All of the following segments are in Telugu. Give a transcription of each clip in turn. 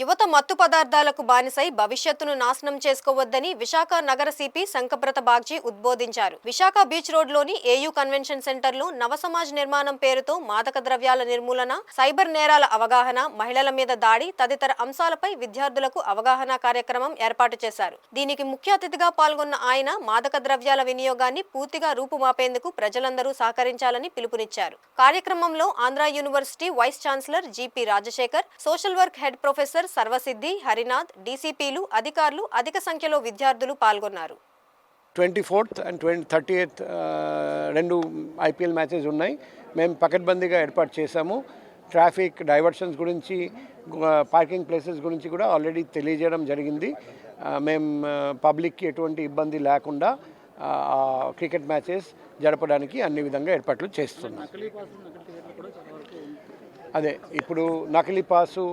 యువత మత్తు పదార్థాలకు బానిసై భవిష్యత్తును నాశనం చేసుకోవద్దని విశాఖ నగర సిపి శంకబ్రత బాగ్జీ ఉద్బోధించారు. విశాఖ బీచ్ రోడ్లోని ఏయూ కన్వెన్షన్ సెంటర్లో నవసమాజ్ నిర్మాణం పేరుతో మాదక ద్రవ్యాల నిర్మూలన, సైబర్ నేరాల అవగాహన, మహిళల మీద దాడి తదితర అంశాలపై విద్యార్థులకు అవగాహన కార్యక్రమం ఏర్పాటు చేశారు. దీనికి ముఖ్య అతిథిగా పాల్గొన్న ఆయన మాదక ద్రవ్యాల వినియోగాన్ని పూర్తిగా రూపుమాపేందుకు ప్రజలందరూ సహకరించాలని పిలుపునిచ్చారు. కార్యక్రమంలో Andhra university vice chancellor GP Rajasekhar, social work head professor Sarvasiddhi, Harinath, డీసీపీలు, అధికారులు అధిక సంఖ్యలో విద్యార్థులు పాల్గొన్నారు. 24th and 30th రెండు ఐపీఎల్ మ్యాచెస్ ఉన్నాయి. మేము పకడ్బందీగా ఏర్పాటు చేశాము. ట్రాఫిక్ డైవర్షన్స్ గురించి, పార్కింగ్ ప్లేసెస్ గురించి కూడా ఆల్రెడీ తెలియజేయడం జరిగింది. మేము పబ్లిక్కి ఎటువంటి ఇబ్బంది లేకుండా క్రికెట్ మ్యాచెస్ జరపడానికి అన్ని విధంగా ఏర్పాట్లు చేస్తున్నాం. అదే ఇప్పుడు నకిలీ పాసు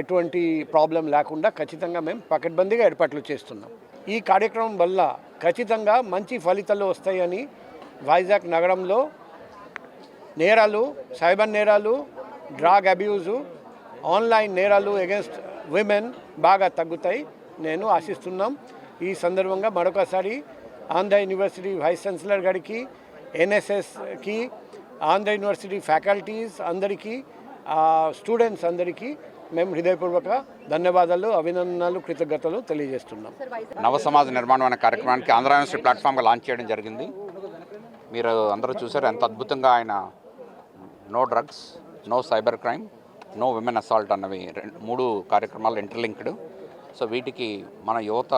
ఎటువంటి ప్రాబ్లం లేకుండా ఖచ్చితంగా మేము పకడ్బందీగా ఏర్పాట్లు చేస్తున్నాం. ఈ కార్యక్రమం వల్ల ఖచ్చితంగా మంచి ఫలితాలు వస్తాయని వైజాగ్ నగరంలో నేరాలు, సైబర్ నేరాలు, డ్రగ్ అబ్యూజు, ఆన్లైన్ నేరాలు అగేన్స్ట్ విమెన్ బాగా తగ్గుతాయి నేను ఆశిస్తున్నాం. ఈ సందర్భంగా మరొకసారి ఆంధ్ర యూనివర్సిటీ వైస్ ఛాన్సలర్ గారికి, ఎన్ఎస్ఎస్కి, ఆంధ్ర యూనివర్సిటీ ఫ్యాకల్టీస్ అందరికీ, స్టూడెంట్స్ అందరికీ మేము హృదయపూర్వక ధన్యవాదాలు, అభినందనలు, కృతజ్ఞతలు తెలియజేస్తున్నాం. నవ సమాజ నిర్మాణం అనే కార్యక్రమానికి ఆంధ్ర యూనివర్సిటీ ప్లాట్ఫామ్గా లాంచ్ చేయడం జరిగింది. మీరు అందరూ చూసారు ఎంత అద్భుతంగా ఆయన no drugs, no cyber crime, no women assault అన్నవి 3 కార్యక్రమాలు ఇంటర్లింక్డ్. సో వీటికి మన యువత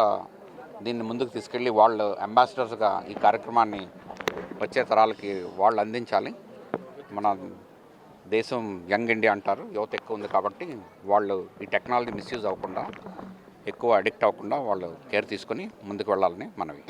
దీన్ని ముందుకు తీసుకెళ్ళి వాళ్ళు అంబాసిడర్స్గా ఈ కార్యక్రమాన్ని వచ్చే తరాలకి వాళ్ళు అందించాలి. మన దేశం యంగ్ ఇండియా అంటారు, యువత ఎక్కువ ఉంది కాబట్టి వాళ్ళు ఈ టెక్నాలజీ మిస్యూజ్ అవ్వకుండా, ఎక్కువ అడిక్ట్ అవ్వకుండా వాళ్ళు కేర్ తీసుకొని ముందుకు వెళ్ళాలని మనవి.